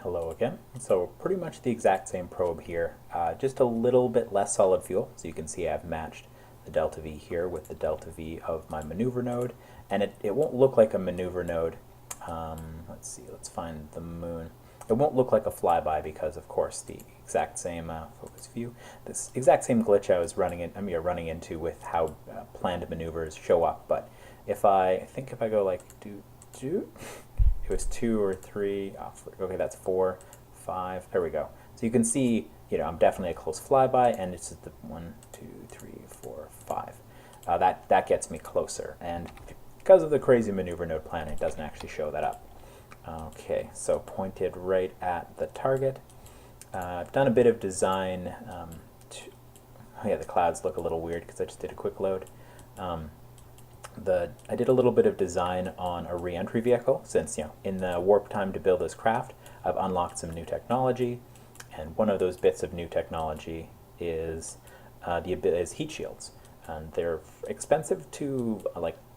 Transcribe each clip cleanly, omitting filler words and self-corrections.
Hello again. So pretty much the exact same probe here, just a little bit less solid fuel. So you can see I've matched the delta V here with the delta V of my maneuver node, and it won't look like a maneuver node. Let's see, let's find the moon. It won't look like a flyby because, of course, the exact same focus view, this exact same glitch I was running into with how planned maneuvers show up. But if I think if I go like do it was 2 or 3. Oh, okay, that's 4, 5. There we go. So you can see, I'm definitely a close flyby, and it's just the 1, 2, 3, 4, 5. That gets me closer, and because of the crazy maneuver node plan, it doesn't actually show that up. Okay, so pointed right at the target. I've done a bit of design. Oh yeah, the clouds look a little weird because I just did a quick load. I did a little bit of design on a re-entry vehicle, since in the warp time to build this craft, I've unlocked some new technology, and one of those bits of new technology is is heat shields, and they're expensive to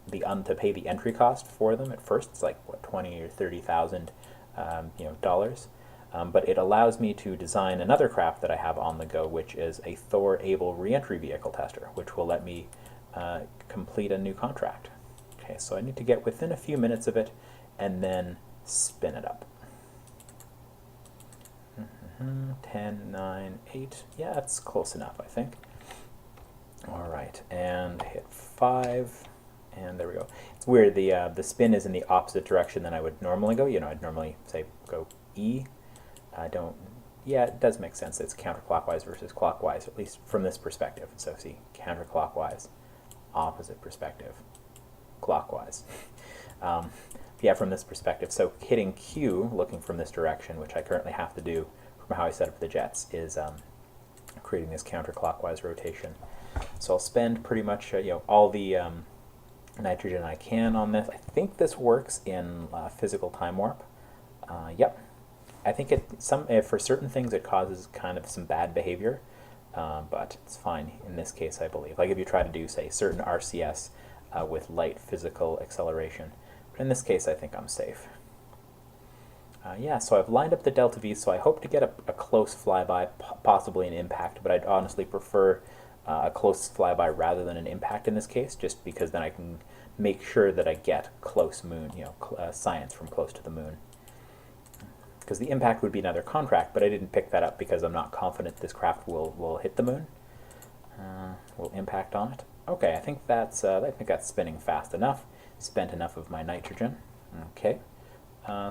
to pay the entry cost for them at first. It's like what, 20 or 30,000 dollars. But it allows me to design another craft that I have on the go, which is a Thor-Able re-entry vehicle tester, which will let me complete a new contract. Okay, so I need to get within a few minutes of it and then spin it up. 10, 9, 8. Yeah, that's close enough, I think. All right, and hit 5, and there we go. It's weird, the spin is in the opposite direction than I would normally go. I'd normally say go E. I don't. Yeah, it does make sense. It's counterclockwise versus clockwise, at least from this perspective. So see, counterclockwise, opposite perspective, clockwise. Yeah, from this perspective. So hitting Q, looking from this direction, which I currently have to do from how I set up the jets, is creating this counterclockwise rotation. So I'll spend pretty much all the nitrogen I can on this. I think this works in physical time warp. Yep. I think for certain things it causes kind of some bad behavior, but it's fine in this case, I believe. Like if you try to do, say, certain RCS with light physical acceleration. But in this case, I think I'm safe. Yeah, so I've lined up the delta V, so I hope to get a close flyby, possibly an impact, but I'd honestly prefer a close flyby rather than an impact in this case, just because then I can make sure that I get close moon, science from close to the moon. Because the impact would be another contract, but I didn't pick that up because I'm not confident this craft will hit the moon, will impact on it. Okay, I think that's spinning fast enough. Spent enough of my nitrogen. Okay,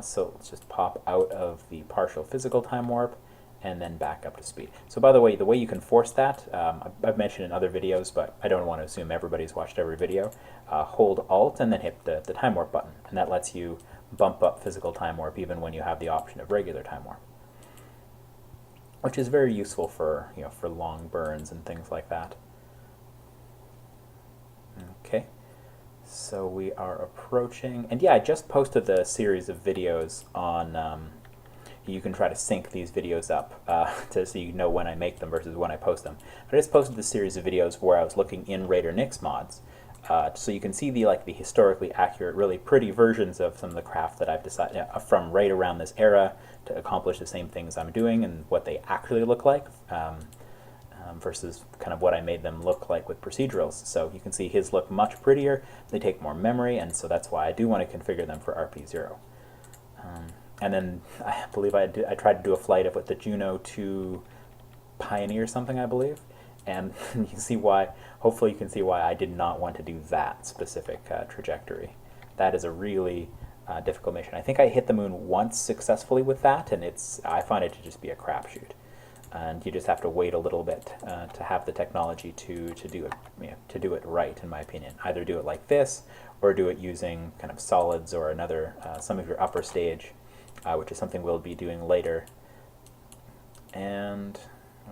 so let's just pop out of the partial physical time warp and then back up to speed. So by the way you can force that, I've mentioned in other videos, but I don't want to assume everybody's watched every video. Hold Alt and then hit the time warp button, and that lets you bump up physical time warp even when you have the option of regular time warp, which is very useful for for long burns and things like that. Okay, so we are approaching, and yeah, I just posted the series of videos on. You can try to sync these videos up so you know when I make them versus when I post them. But I just posted the series of videos where I was looking in Raider Nix mods. So you can see the historically accurate, really pretty versions of some of the craft that I've decided from right around this era to accomplish the same things I'm doing and what they actually look like versus kind of what I made them look like with procedurals. So you can see his look much prettier. They take more memory, and so that's why I do want to configure them for RP-0. And then I believe I tried to do a flight of the Juno 2 Pioneer something, I believe. And you can see why, hopefully you can see why I did not want to do that specific trajectory. That is a really difficult mission. I think I hit the moon once successfully with that, and I find it to just be a crapshoot. And you just have to wait a little bit to have the technology to do it right, in my opinion. Either do it like this, or do it using kind of solids or another some of your upper stage, which is something we'll be doing later. And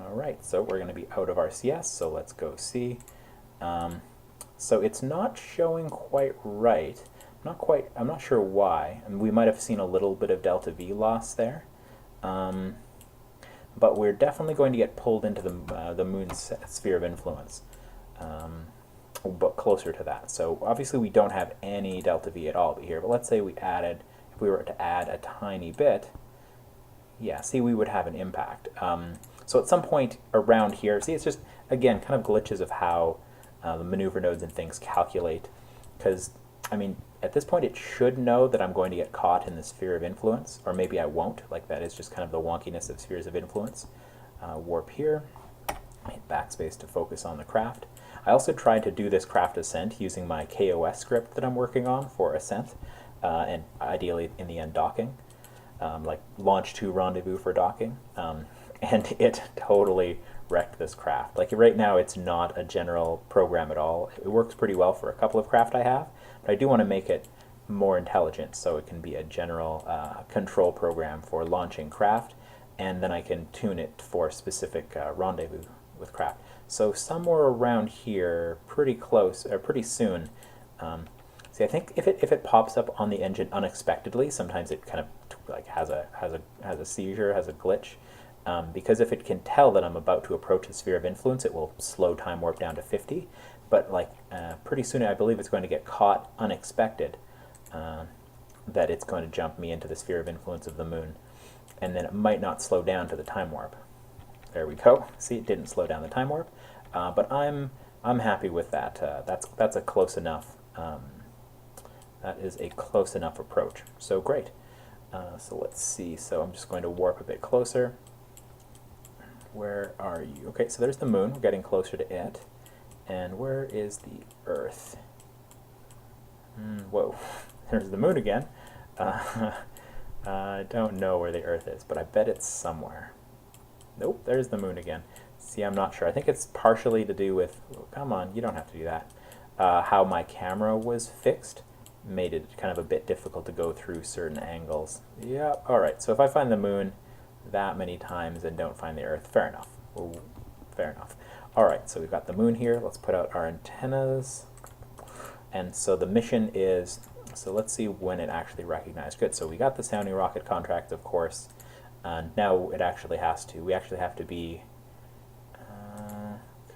all right, so we're going to be out of RCS, so let's go see. So it's not showing quite right. I'm not sure why. I mean, we might have seen a little bit of delta V loss there. But we're definitely going to get pulled into the moon's sphere of influence, but closer to that. So obviously we don't have any delta V at all here, but let's say if we were to add a tiny bit, yeah, see, we would have an impact. So at some point around here, see, it's just, again, kind of glitches of how the maneuver nodes and things calculate. Because, I mean, at this point it should know that I'm going to get caught in the sphere of influence, or maybe I won't. Like, that is just kind of the wonkiness of spheres of influence. Warp here, hit backspace to focus on the craft. I also tried to do this craft ascent using my KOS script that I'm working on for ascent, and ideally in the end docking. Like launch to rendezvous for docking, and it totally wrecked this craft. Like right now it's not a general program at all. It works pretty well for a couple of craft I have, but I do want to make it more intelligent so it can be a general control program for launching craft, and then I can tune it for specific rendezvous with craft. So somewhere around here, pretty close, or pretty soon, see, I think if it pops up on the engine unexpectedly, sometimes it kind of like has a seizure, has a glitch. Because if it can tell that I'm about to approach the sphere of influence, it will slow time warp down to 50. But like pretty soon, I believe it's going to get caught unexpected, that it's going to jump me into the sphere of influence of the moon, and then it might not slow down to the time warp. There we go. See, it didn't slow down the time warp, but I'm happy with that. That's a close enough. That is a close enough approach. So great. So let's see. So I'm just going to warp a bit closer. Where are you? Okay, so there's the moon. We're getting closer to it. And where is the Earth? Whoa, there's the moon again. I don't know where the Earth is, but I bet it's somewhere. Nope, there's the moon again. See, I'm not sure. I think it's partially to do with, oh, come on, you don't have to do that, how my camera was fixed made it kind of a bit difficult to go through certain angles. Yeah, alright, so if I find the moon that many times and don't find the Earth, fair enough. Ooh, fair enough. Alright, so we've got the moon here. Let's put out our antennas. And so the mission is, so let's see when it actually recognized. Good, so we got the sounding rocket contract, of course. Now it actually has to, we actually have to be,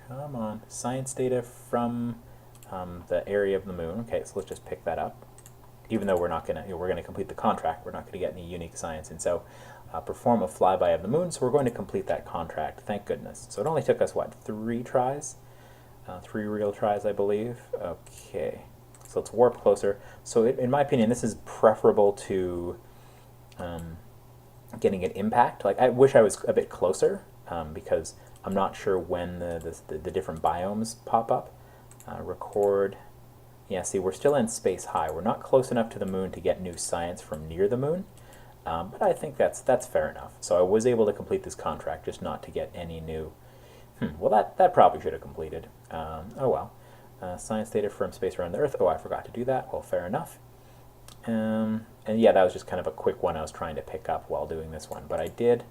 come on, science data from the area of the moon. Okay, so let's just pick that up. Even though we're not going to, we're going to complete the contract, we're not going to get any unique science. And so perform a flyby of the moon, so we're going to complete that contract, thank goodness. So it only took us, what, 3 tries? 3 real tries, I believe. Okay, so let's warp closer. So in my opinion, this is preferable to getting an impact. Like, I wish I was a bit closer, because I'm not sure when the different biomes pop up. Record. Yeah, see, we're still in space high. We're not close enough to the moon to get new science from near the moon, but I think that's fair enough. So I was able to complete this contract, just not to get any new. Well, that probably should have completed. Oh well. Science data from space around the Earth. Oh, I forgot to do that. Well, fair enough. And yeah, that was just kind of a quick one I was trying to pick up while doing this one. But I did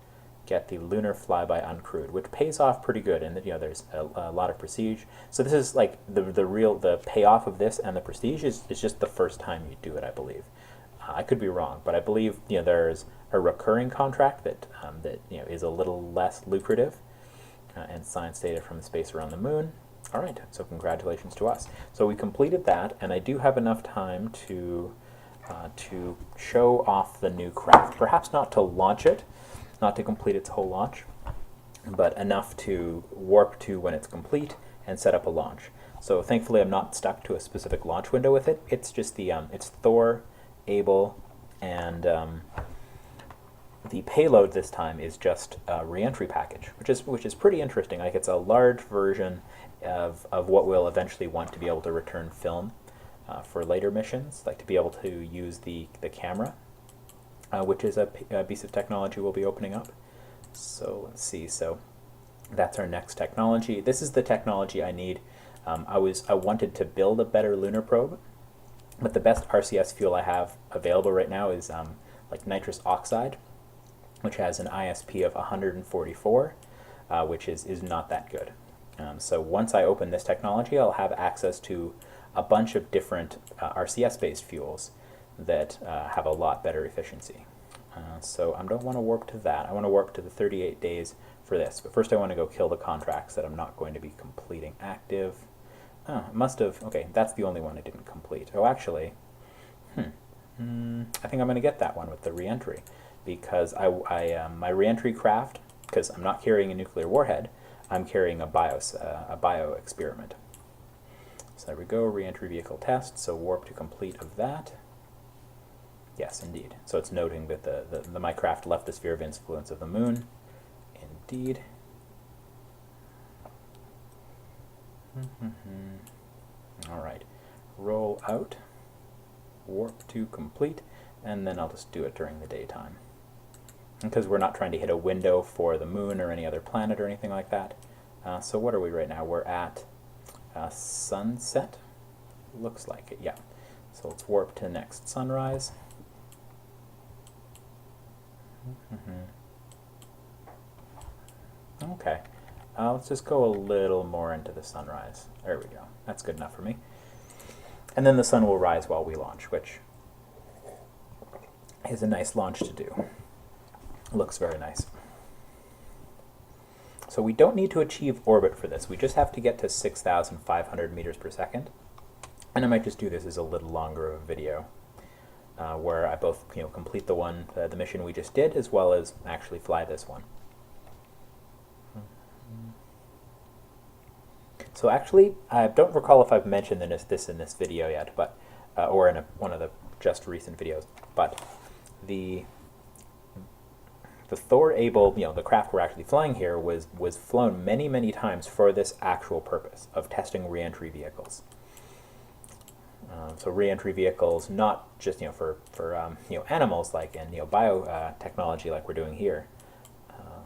get the lunar flyby uncrewed, which pays off pretty good, and you know there's a lot of prestige. So this is like the payoff of this, and the prestige is just the first time you do it, I believe. I could be wrong, but I believe there's a recurring contract that is a little less lucrative, and science data from space around the moon. All right, so congratulations to us. So we completed that, and I do have enough time to show off the new craft. Perhaps not to launch it, not to complete its whole launch, but enough to warp to when it's complete and set up a launch. So thankfully I'm not stuck to a specific launch window with it. It's just the it's Thor-Able, and the payload this time is just a re-entry package, which is pretty interesting. Like, it's a large version of what we'll eventually want to be able to return film for later missions, like to be able to use the camera, which is a piece of technology we'll be opening up. So let's see. So that's our next technology. This is the technology I need. I wanted to build a better lunar probe, but the best RCS fuel I have available right now is like nitrous oxide, which has an ISP of 144, which is not that good. So once I open this technology, I'll have access to a bunch of different RCS-based fuels that have a lot better efficiency. So I don't want to warp to that. I want to warp to the 38 days for this. But first I want to go kill the contracts that I'm not going to be completing active. Oh, it must have... Okay, that's the only one I didn't complete. Oh, actually... I think I'm going to get that one with the re-entry. because my reentry craft, because I'm not carrying a nuclear warhead, I'm carrying a bio experiment. So there we go, reentry vehicle test, so warp to complete of that. Yes, indeed. So it's noting that my craft left the sphere of influence of the moon. Indeed. All right, roll out, warp to complete, and then I'll just do it during the daytime. Because we're not trying to hit a window for the moon or any other planet or anything like that. So what are we right now? We're at sunset? Looks like it, yeah. So let's warp to next sunrise. Okay. Let's just go a little more into the sunrise. There we go. That's good enough for me. And then the sun will rise while we launch, which is a nice launch to do. Looks very nice. So we don't need to achieve orbit for this. We just have to get to 6,500 meters per second. And I might just do this as a little longer of a video, where I both complete the mission we just did, as well as actually fly this one. So actually, I don't recall if I've mentioned this in this video yet, but or in one of the just recent videos. But the Thor-Able, the craft we're actually flying here, was flown many times for this actual purpose of testing reentry vehicles. So reentry vehicles, not just for animals like and biotechnology like we're doing here.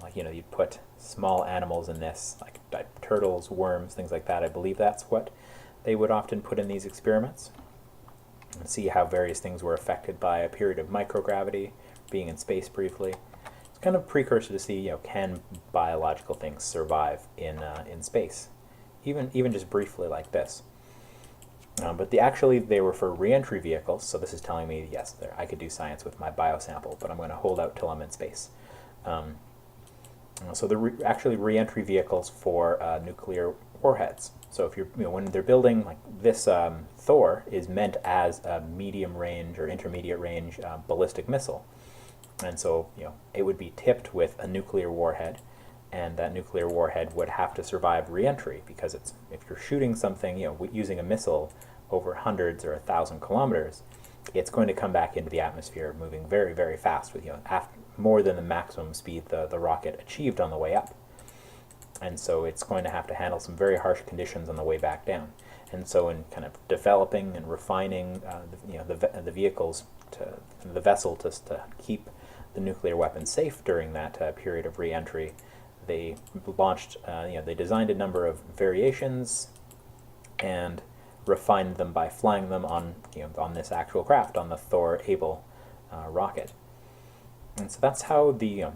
Like you'd put small animals in this, like turtles, worms, things like that. I believe that's what they would often put in these experiments, and see how various things were affected by a period of microgravity, being in space briefly. It's kind of a precursor to see can biological things survive in space, even just briefly like this. But they were for reentry vehicles, so this is telling me, yes, I could do science with my biosample, but I'm going to hold out till I'm in space. So they're actually reentry vehicles for nuclear warheads. So if you're, when they're building like this, Thor is meant as a medium range or intermediate range ballistic missile, and so it would be tipped with a nuclear warhead, and that nuclear warhead would have to survive reentry, because if you're shooting something using a missile over hundreds or 1,000 kilometers, it's going to come back into the atmosphere moving very fast with more than the maximum speed the rocket achieved on the way up. And so it's going to have to handle some very harsh conditions on the way back down. And so in kind of developing and refining the vehicles, the vessel to keep the nuclear weapon safe during that period of reentry, they launched, they designed a number of variations and refined them by flying them on this actual craft, on the Thor-Able rocket. And so that's how the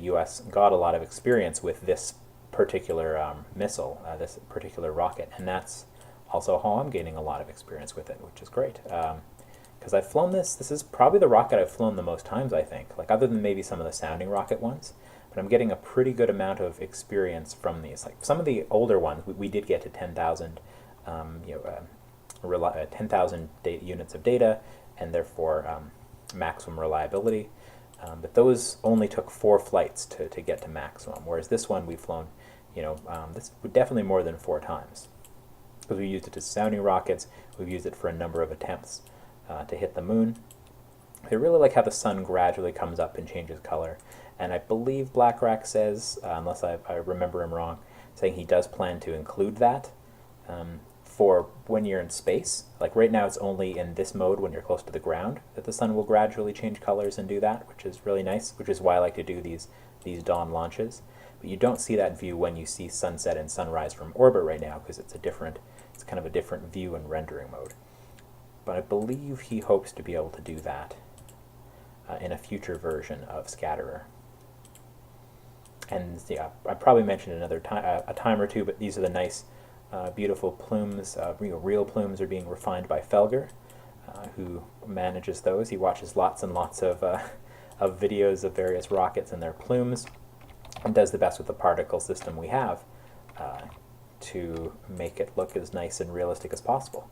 U.S. got a lot of experience with this particular missile, this particular rocket, and that's also how I'm gaining a lot of experience with it, which is great. Because I've flown this. This is probably the rocket I've flown the most times, I think. Like other than maybe some of the sounding rocket ones, but I'm getting a pretty good amount of experience from these. Like some of the older ones, we did get to 10,000, 10,000 units of data, and therefore maximum reliability. But those only took 4 flights to get to maximum, whereas this one we've flown, this definitely more than 4 times. Because we used it as sounding rockets, we've used it for a number of attempts to hit the moon. I really like how the sun gradually comes up and changes color, and I believe Blackrock says, unless I remember him wrong, saying he does plan to include that for when you're in space. Like right now it's only in this mode when you're close to the ground that the sun will gradually change colors and do that, which is really nice, which is why I like to do these dawn launches. But you don't see that view when you see sunset and sunrise from orbit right now, because it's kind of a different view and rendering mode. But I believe he hopes to be able to do that in a future version of Scatterer. And yeah, I probably mentioned another time, a time or two, but these are the nice, beautiful plumes. Real plumes are being refined by Felger, who manages those. He watches lots and lots of videos of various rockets and their plumes, and does the best with the particle system we have to make it look as nice and realistic as possible.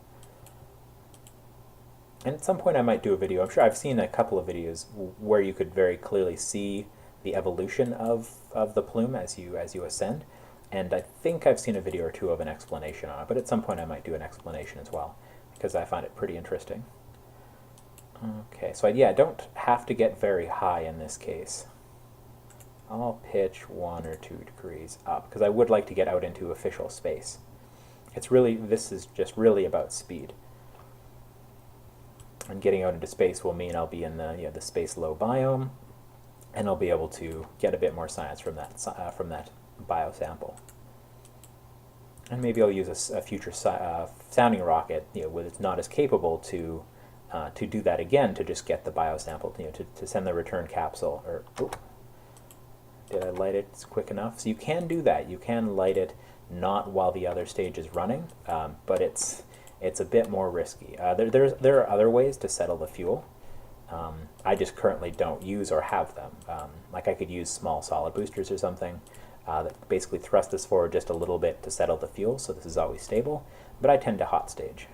And at some point I might do a video. I'm sure I've seen a couple of videos where you could very clearly see the evolution of the plume as you ascend. And I think I've seen a video or two of an explanation on it, but at some point I might do an explanation as well, because I find it pretty interesting. Okay, so yeah, I don't have to get very high in this case. I'll pitch 1 or 2 degrees up, because I would like to get out into official space. This is just really about speed. And getting out into space will mean I'll be in the the space low biome, and I'll be able to get a bit more science from that biosample. And maybe I'll use a future sounding rocket, when it's not as capable to do that again, to just get the biosample, to send the return capsule. Or did I light it quick enough? So you can do that. You can light it not while the other stage is running, but it's a bit more risky. There are other ways to settle the fuel. I just currently don't use or have them. Like I could use small solid boosters or something that basically thrust this forward just a little bit to settle the fuel, so this is always stable, but I tend to hot stage.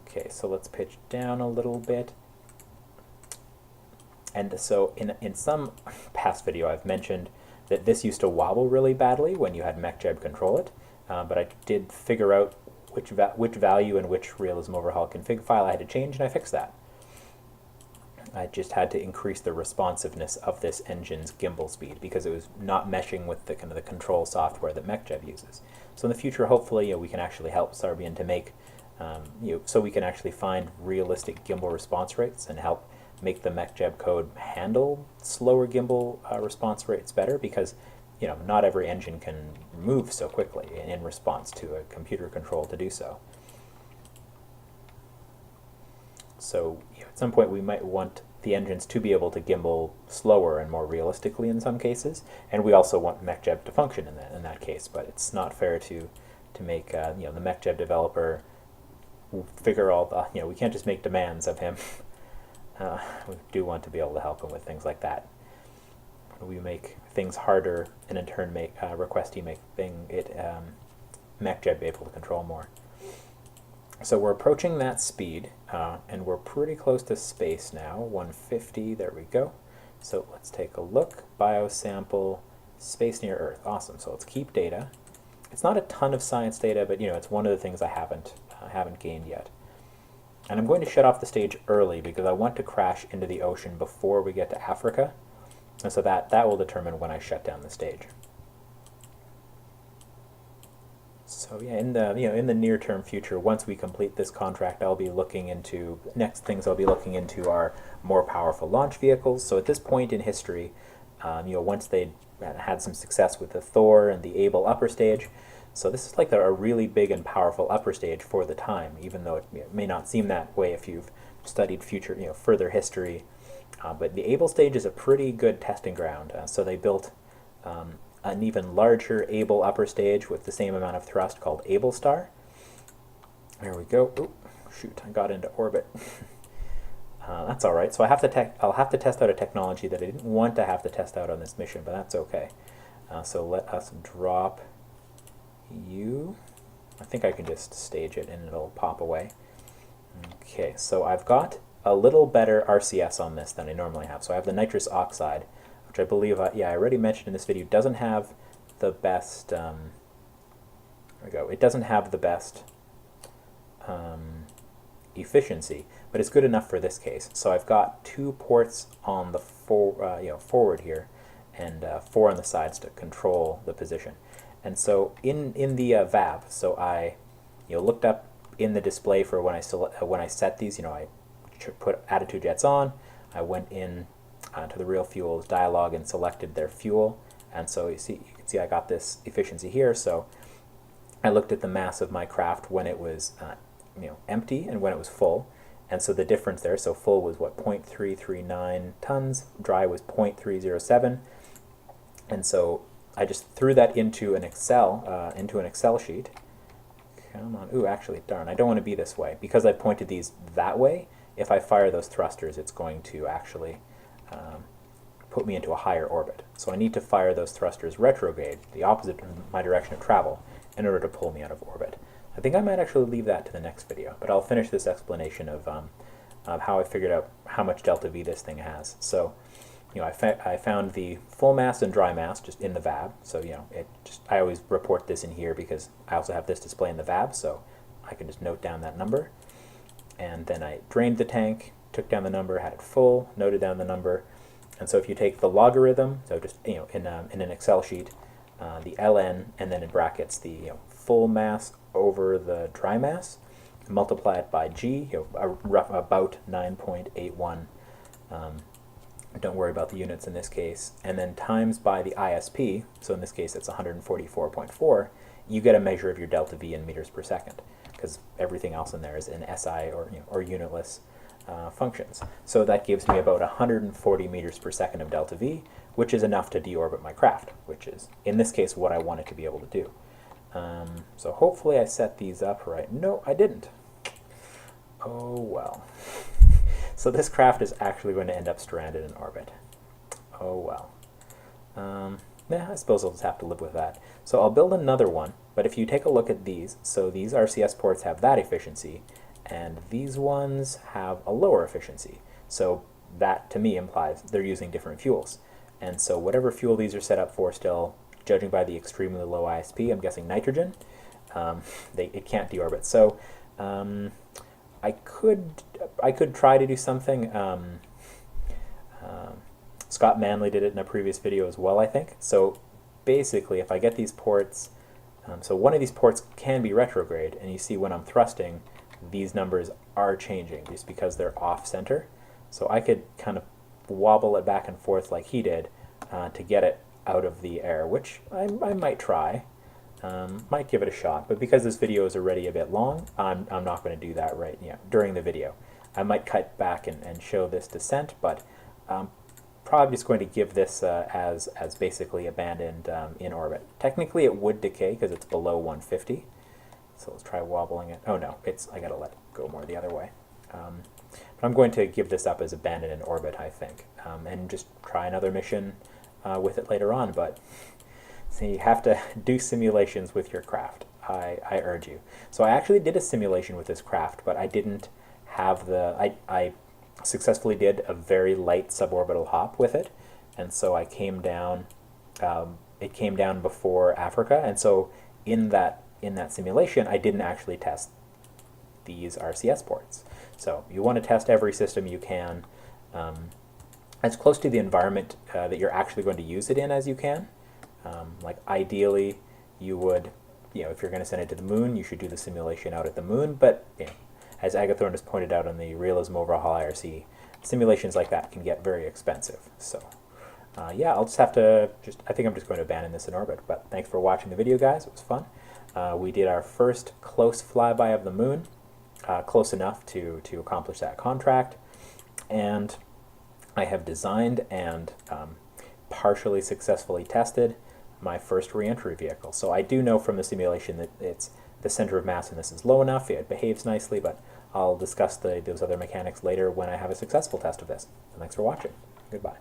Okay, so let's pitch down a little bit. And so in some past video I've mentioned that this used to wobble really badly when you had MechJeb control it, but I did figure out which value and which realism overhaul config file I had to change, and I fixed that. I just had to increase the responsiveness of this engine's gimbal speed because it was not meshing with the the control software that MechJeb uses. So in the future, hopefully, we can actually help Sarbian to make so we can actually find realistic gimbal response rates and help make the MechJeb code handle slower gimbal response rates better, because not every engine can move so quickly in response to a computer control to do so. So at some point we might want the engines to be able to gimbal slower and more realistically in some cases, and we also want MechJeb to function in that case. But it's not fair to make the MechJeb developer figure all the we can't just make demands of him. We do want to be able to help him with things like that. We make things harder, and in turn request he make MechJeb able to control more. So we're approaching that speed, and we're pretty close to space now. 150, there we go. So let's take a look. Biosample, space near Earth. Awesome. So let's keep data. It's not a ton of science data, but it's one of the things I haven't gained yet. And I'm going to shut off the stage early because I want to crash into the ocean before we get to Africa. And so that will determine when I shut down the stage. So yeah, in the near-term future, once we complete this contract, I'll be looking into are more powerful launch vehicles. So at this point in history, once they had some success with the Thor and the Able upper stage, so this is like a really big and powerful upper stage for the time, even though it may not seem that way if you've studied further history. But the Able stage is a pretty good testing ground. So they built an even larger Able upper stage with the same amount of thrust called Able Star. There we go. Oh, shoot, I got into orbit. That's all right. So I'll have to test out a technology that I didn't want to have to test out on this mission, but that's okay. So let us drop you. I think I can just stage it and it'll pop away. Okay, so I've got a little better RCS on this than I normally have. So I have the nitrous oxide, which I believe, I already mentioned in this video, doesn't have the best, there we go, it doesn't have the best efficiency, but it's good enough for this case. So I've got 2 ports on the forward here, and 4 on the sides to control the position. And so in the VAB, so I looked up in the display for when I set these, I put attitude jets on, I went in to the real fuels dialog and selected their fuel, and so you can see I got this efficiency here. So I looked at the mass of my craft when it was empty and when it was full, and so the difference there, so full was what, 0.339 tons, dry was 0.307, and so I just threw that into an Excel sheet. Come on. Ooh, actually, darn, I don't want to be this way. Because I pointed these that way, if I fire those thrusters, it's going to actually put me into a higher orbit. So I need to fire those thrusters retrograde, the opposite of my direction of travel, in order to pull me out of orbit. I think I might actually leave that to the next video, but I'll finish this explanation of how I figured out how much delta V this thing has. So, I found the full mass and dry mass just in the VAB. So, I always report this in here because I also have this display in the VAB, so I can just note down that number. And then I drained the tank, took down the number, had it full, noted down the number. And so if you take the logarithm, so just in an Excel sheet, the ln, and then in brackets the full mass over the dry mass, multiply it by g, about 9.81. Don't worry about the units in this case, and then times by the ISP, so in this case it's 144.4, you get a measure of your delta V in meters per second, because everything else in there is in SI or unitless functions. So that gives me about 140 meters per second of delta V, which is enough to deorbit my craft, which is, in this case, what I want it to be able to do. So hopefully I set these up right. No, I didn't. Oh well. So this craft is actually going to end up stranded in orbit. Oh well. Yeah, I suppose I'll just have to live with that. So I'll build another one, but if you take a look at these, so these RCS ports have that efficiency, and these ones have a lower efficiency. So that, to me, implies they're using different fuels. And so whatever fuel these are set up for still, judging by the extremely low ISP, I'm guessing nitrogen, it can't deorbit. So I could try to do something. Scott Manley did it in a previous video as well, I think. So basically, if I get these ports, so one of these ports can be retrograde, and you see when I'm thrusting, these numbers are changing just because they're off center. So I could kind of wobble it back and forth like he did to get it out of the air, which I might try. Might give it a shot, but because this video is already a bit long, I'm not going to do that right during the video. I might cut back and show this descent, but probably just going to give this as basically abandoned in orbit. Technically it would decay because it's below 150, so let's try wobbling it. Oh no, I gotta let it go more the other way. But I'm going to give this up as abandoned in orbit, I think, and just try another mission with it later on. But so you have to do simulations with your craft, I urge you. So I actually did a simulation with this craft, but I didn't have I successfully did a very light suborbital hop with it, and so I came down, it came down before Africa, and so in that simulation I didn't actually test these RCS ports. So you want to test every system you can as close to the environment that you're actually going to use it in as you can. Like ideally you would, if you're going to send it to the moon, you should do the simulation out at the moon, but as Agathorn has pointed out on the Realism Overhaul IRC, simulations like that can get very expensive. So yeah, I'll just have to, I think I'm just going to abandon this in orbit. But thanks for watching the video, guys. It was fun. We did our first close flyby of the moon, close enough to accomplish that contract. And I have designed and partially successfully tested my first re-entry vehicle. So I do know from the simulation that it's the center of mass in this is low enough, it behaves nicely, but I'll discuss those other mechanics later when I have a successful test of this. So thanks for watching. Goodbye.